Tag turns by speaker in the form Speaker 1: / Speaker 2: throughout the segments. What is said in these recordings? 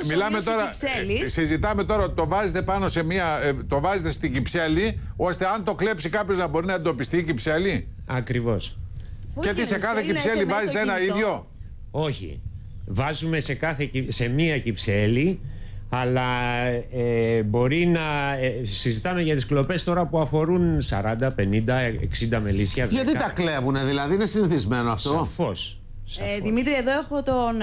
Speaker 1: Μιλάμε τώρα, συζητάμε τώρα ότι το βάζετε πάνω σε το βάζετε στην Κυψέλη, ώστε αν το κλέψει κάποιος να μπορεί να εντοπιστεί η Κυψέλη.
Speaker 2: Ακριβώς.
Speaker 1: Και τι σε κάθε Κυψέλη βάζετε ένα ίδιο?
Speaker 2: Όχι. Βάζουμε σε μία Κυψέλη, αλλά μπορεί να συζητάμε για τις κλοπές τώρα που αφορούν 40, 50, 60 μελίσια.
Speaker 3: Γιατί τα κλέβουνε, δηλαδή, είναι συνηθισμένο αυτό?
Speaker 2: Σαφώς.
Speaker 4: Δημήτρη, εδώ έχω τον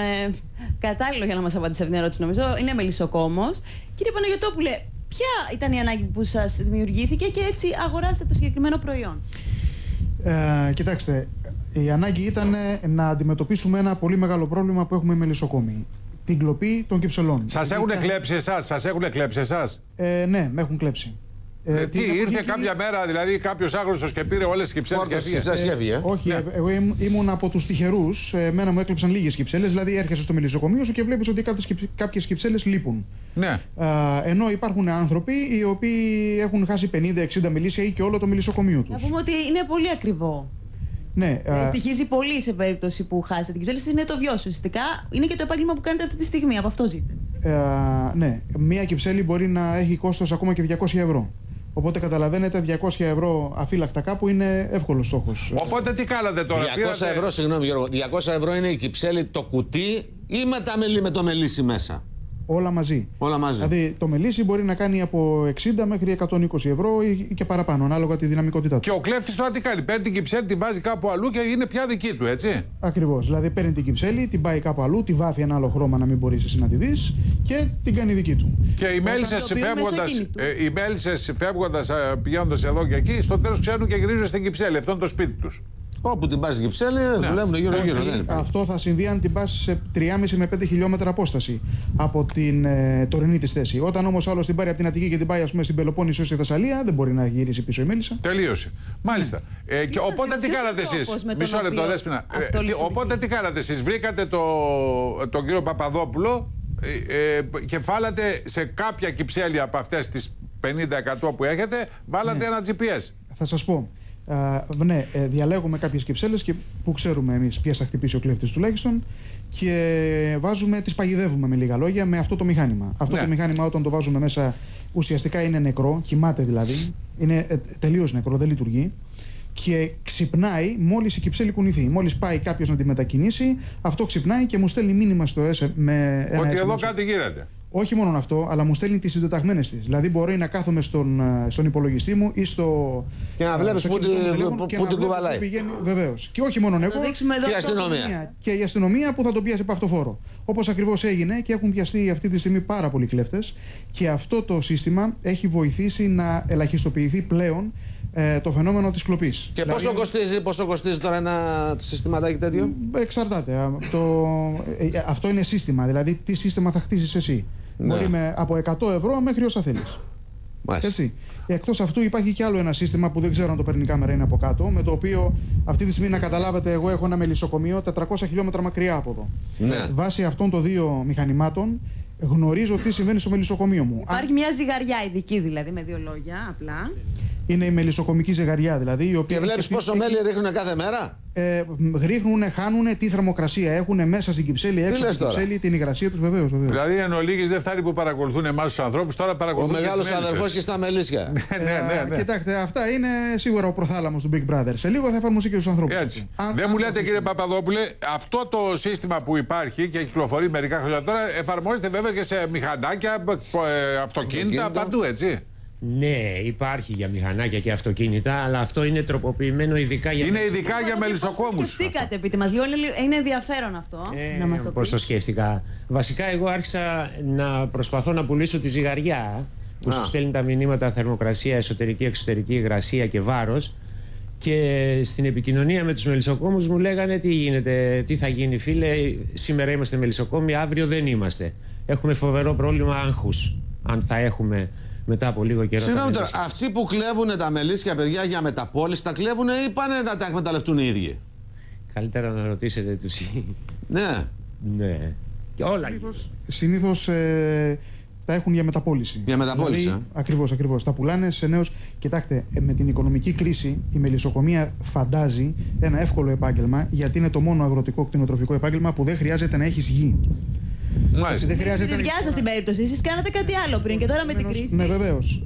Speaker 4: κατάλληλο για να μας απαντήσει αυτήν την ερώτηση, νομίζω. Είναι μελισσοκόμος. Κύριε Παναγιωτόπουλε, ποια ήταν η ανάγκη που σας δημιουργήθηκε και έτσι αγοράσετε το συγκεκριμένο προϊόν?
Speaker 5: Κοιτάξτε, η ανάγκη ήταν να αντιμετωπίσουμε ένα πολύ μεγάλο πρόβλημα που έχουμε οι μελισσοκόμοι. Την κλοπή των κυψελών.
Speaker 1: Σας έχουν κλέψει εσάς?
Speaker 5: Ναι, με έχουν κλέψει.
Speaker 1: Τι, ήρθε κάποια μέρα, δηλαδή κάποιος άγνωστος και πήρε όλες τις κυψέλες και έφυγε?
Speaker 5: Όχι, ναι. Εγώ ήμουν από τους τυχερούς. Εμένα μου έκλεψαν λίγες κυψέλες. Δηλαδή έρχεσαι στο μελισσοκομείο σου και βλέπεις ότι κάποιες κυψέλες λείπουν.
Speaker 1: Ναι.
Speaker 5: Ενώ υπάρχουν άνθρωποι οι οποίοι έχουν χάσει 50-60 μελίσια ή και όλο το μελισσοκομείο τους.
Speaker 4: Να πούμε ότι είναι πολύ ακριβό.
Speaker 5: Ναι,
Speaker 4: στοιχίζει πολύ σε περίπτωση που χάσετε την κυψέλη. Είναι το βιώσιο. Ουσιαστικά είναι και το επάγγελμα που κάνετε αυτή τη στιγμή. Από αυτό ζείτε.
Speaker 5: Ναι, μία κυψέλη μπορεί να έχει κόστος ακόμα και 200 ευρώ. Οπότε καταλαβαίνετε, 200 ευρώ αφύλακτα κάπου είναι εύκολος στόχος.
Speaker 1: Οπότε τι κάνατε τώρα?
Speaker 3: 200 ευρώ, συγγνώμη Γιώργο, 200 ευρώ είναι η κυψέλη, το κουτί ή με το μελίσι μέσα?
Speaker 5: Όλα μαζί.
Speaker 3: Όλα μαζί.
Speaker 5: Δηλαδή το μελίσι μπορεί να κάνει από 60 μέχρι 120 ευρώ ή και παραπάνω, ανάλογα τη δυναμικότητά του.
Speaker 1: Και ο κλέφτης τώρα τι κάνει? Παίρνει την κυψέλη, τη βάζει κάπου αλλού και είναι πια δική του, έτσι?
Speaker 5: Ακριβώς. Δηλαδή παίρνει την κυψέλη, την πάει κάπου αλλού, τη βάφει ένα άλλο χρώμα να μην μπορείς εσύ να τη δεις και την κάνει δική του.
Speaker 1: Και οι μέλισσες φεύγοντας, πηγαίνοντας εδώ και εκεί, στο τέλος ξέρουν και γυρίζουν στην κυψέλη. Αυτό είναι το σπίτι τους.
Speaker 3: Όπου την πας στην κυψέλη, δουλεύουν γύρω-γύρω.
Speaker 5: Αυτό θα συμβεί αν την πας σε 3,5 με 5 χιλιόμετρα απόσταση από την τωρινή της θέση. Όταν όμως άλλος την πάρει από την Αττική και την πάει, ας πούμε, στην Πελοπόννησο ή στη Θεσσαλία, δεν μπορεί να γυρίσει πίσω η μέλισσα.
Speaker 1: Τελείωσε. Μάλιστα. Και οπότε τι κάνατε εσείς? Μισό λεπτό, Δέσποινα. Οπότε τι κάνατε εσείς? Βρήκατε τον κύριο Παπαδόπουλο και βάλατε σε κάποια κυψέλη από αυτές τις 50% που έχετε, βάλατε ένα GPS.
Speaker 5: Θα σας πω. Ναι, διαλέγουμε κάποιες κυψέλες που ξέρουμε εμείς ποιες θα χτυπήσει ο κλέφτης τουλάχιστον και τις παγιδεύουμε με λίγα λόγια με αυτό το μηχάνημα. Αυτό το μηχάνημα όταν το βάζουμε μέσα ουσιαστικά είναι νεκρό, κοιμάται δηλαδή, είναι τελείως νεκρό, δεν λειτουργεί και ξυπνάει μόλις η κυψέλη κουνηθεί. Μόλις πάει κάποιος να τη μετακινήσει, αυτό ξυπνάει και μου στέλνει μήνυμα στο με ένα
Speaker 1: ότι
Speaker 5: SMS.
Speaker 1: Εδώ κάτι γίνεται.
Speaker 5: Όχι μόνο αυτό, αλλά μου στέλνει τις συντεταγμένες της. Δηλαδή μπορεί να κάθομαι στον υπολογιστή μου ή στο.
Speaker 3: Και να βλέπεις πού την κουβαλάει.
Speaker 5: Βεβαίως. Και όχι μόνο εγώ.
Speaker 3: Και η αστυνομία.
Speaker 5: Και η αστυνομία που θα τον πιάσει από αυτοφόρο. Όπως ακριβώς έγινε και έχουν πιαστεί αυτή τη στιγμή πάρα πολλοί κλέφτες. Και αυτό το σύστημα έχει βοηθήσει να ελαχιστοποιηθεί πλέον το φαινόμενο της κλοπής. Και
Speaker 3: δηλαδή, πόσο κοστίζει τώρα ένα συστηματάκι τέτοιο?
Speaker 5: Εξαρτάται. Αυτό είναι σύστημα. Δηλαδή, τι σύστημα θα χτίσεις εσύ. Ναι. Μπορεί από 100 ευρώ μέχρι όσα θέλεις. Έτσι. Εκτός αυτού υπάρχει κι άλλο ένα σύστημα που δεν ξέρω αν το παίρνει η κάμερα, είναι από κάτω, με το οποίο αυτή τη στιγμή να καταλάβετε, εγώ έχω ένα μελισσοκομείο 400 χιλιόμετρα μακριά από εδώ.
Speaker 3: Ναι.
Speaker 5: Βάσει αυτών των δύο μηχανημάτων γνωρίζω τι συμβαίνει στο μελισσοκομείο μου.
Speaker 4: Υπάρχει μια ζυγαριά ειδική δηλαδή, με δύο λόγια απλά.
Speaker 5: Είναι η μελισσοκομική ζυγαριά δηλαδή. Η οποία
Speaker 3: και βλέπεις πόσο μέλι ρίχνουν κάθε μέρα?
Speaker 5: Ρίχνουν, χάνουν, τι θερμοκρασία έχουν μέσα στην κυψέλη, έξω από την κυψέλη, την υγρασία τους βεβαίως.
Speaker 1: Δηλαδή εν ολίγης δεν φτάνει που παρακολουθούν εμάς τους ανθρώπους, τώρα παρακολουθούν.
Speaker 3: Ο μεγάλος αδερφός και στα μελίσια.
Speaker 1: Ναι.
Speaker 5: Κοιτάξτε, αυτά είναι σίγουρα ο προθάλαμος του Big Brother. Σε λίγο θα εφαρμοστεί και στους ανθρώπους.
Speaker 1: Έτσι. Δεν μου λέτε, κύριε Παπαδόπουλε, αυτό το σύστημα που υπάρχει και κυκλοφορεί μερικά χρόνια τώρα εφαρμόζεται βέβαια και σε μηχανάκια, αυτοκίνητα, παντού, έτσι?
Speaker 2: Ναι, υπάρχει για μηχανάκια και αυτοκίνητα, αλλά αυτό είναι τροποποιημένο ειδικά για.
Speaker 1: Είναι ειδικά για μελισσοκόμους.
Speaker 4: Πώς το σκεφτήκατε, πείτε μας λίγο, είναι ενδιαφέρον αυτό. Να μας το πείτε.
Speaker 2: Πώς το σκέφτηκα? Βασικά, εγώ άρχισα να προσπαθώ να πουλήσω τη ζυγαριά που σου στέλνει τα μηνύματα θερμοκρασία, εσωτερική, εξωτερική υγρασία και βάρος. Και στην επικοινωνία με τους μελισσοκόμους μου λέγανε τι γίνεται, τι θα γίνει, φίλε. Σήμερα είμαστε μελισσοκόμοι, αύριο δεν είμαστε. Έχουμε φοβερό πρόβλημα άγχους. Αν θα έχουμε μετά από λίγο καιρό.
Speaker 3: Συγγνώμη τώρα, αυτοί που κλέβουν τα μελίσια, παιδιά, για μεταπώληση, τα κλέβουν ή πάνε να τα εκμεταλλευτούν οι ίδιοι?
Speaker 2: Καλύτερα να ρωτήσετε τους.
Speaker 3: Ναι.
Speaker 2: Ναι. Και όλα.
Speaker 5: Συνήθως τα έχουν για μεταπώληση.
Speaker 3: Για μεταπώληση.
Speaker 5: Δηλαδή, ακριβώς. Τα πουλάνε σε νέους. Κοιτάξτε, με την οικονομική κρίση η μελισσοκομεία φαντάζει ένα εύκολο επάγγελμα, γιατί είναι το μόνο αγροτικό κτηνοτροφικό επάγγελμα που δεν χρειάζεται να έχεις γη.
Speaker 1: Μάλιστα.
Speaker 4: Στη δικιά σας την περίπτωση, εσείς κάνατε κάτι άλλο πριν και τώρα με την κρίση.
Speaker 5: Ναι, βεβαίως.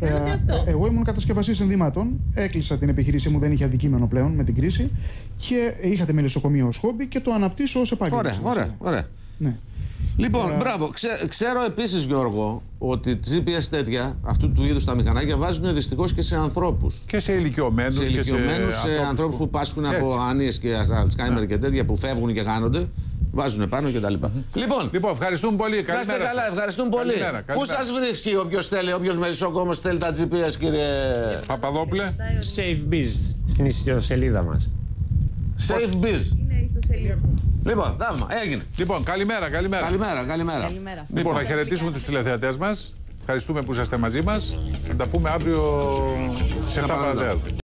Speaker 5: Εγώ ήμουν κατασκευαστής ενδυμάτων. Έκλεισα την επιχείρησή μου, δεν είχε αντικείμενο πλέον με την κρίση. Και είχα τη μελισσοκομεία ως χόμπι και το αναπτύσσω ως επάγγελμα.
Speaker 3: Ωραία.
Speaker 5: Ναι.
Speaker 3: Λοιπόν, μπράβο. Ξέρω επίσης, Γιώργο, ότι GPS τέτοια, αυτού του είδους τα μηχανάκια, βάζουν δυστυχώς και σε ανθρώπους.
Speaker 1: Και σε ηλικιωμένους.
Speaker 3: Σε ανθρώπους που πάσχουν από άνοιες και Αλτσχάιμερ και τέτοια που φεύγουν και χάνονται. Βάζουν πάνω κτλ. Λοιπόν,
Speaker 1: ευχαριστούμε πολύ.
Speaker 3: Να είστε καλά, ευχαριστούμε πολύ. Πού σας βρίσκει όποιος μελισσοκόμος θέλει τα GPS, κύριε
Speaker 1: Παπαδόπουλε?
Speaker 2: Safe Biz στην ιστοσελίδα μας.
Speaker 3: Safe Biz.
Speaker 4: Είναι ιστοσελίδα.
Speaker 3: Λοιπόν, θαύμα, έγινε.
Speaker 1: Λοιπόν, καλημέρα.
Speaker 3: Καλημέρα.
Speaker 1: Λοιπόν, να χαιρετήσουμε τους τηλεθεατές μας. Ευχαριστούμε που είσαστε μαζί μας. Θα τα πούμε αύριο σε 7 παρατέταρτο.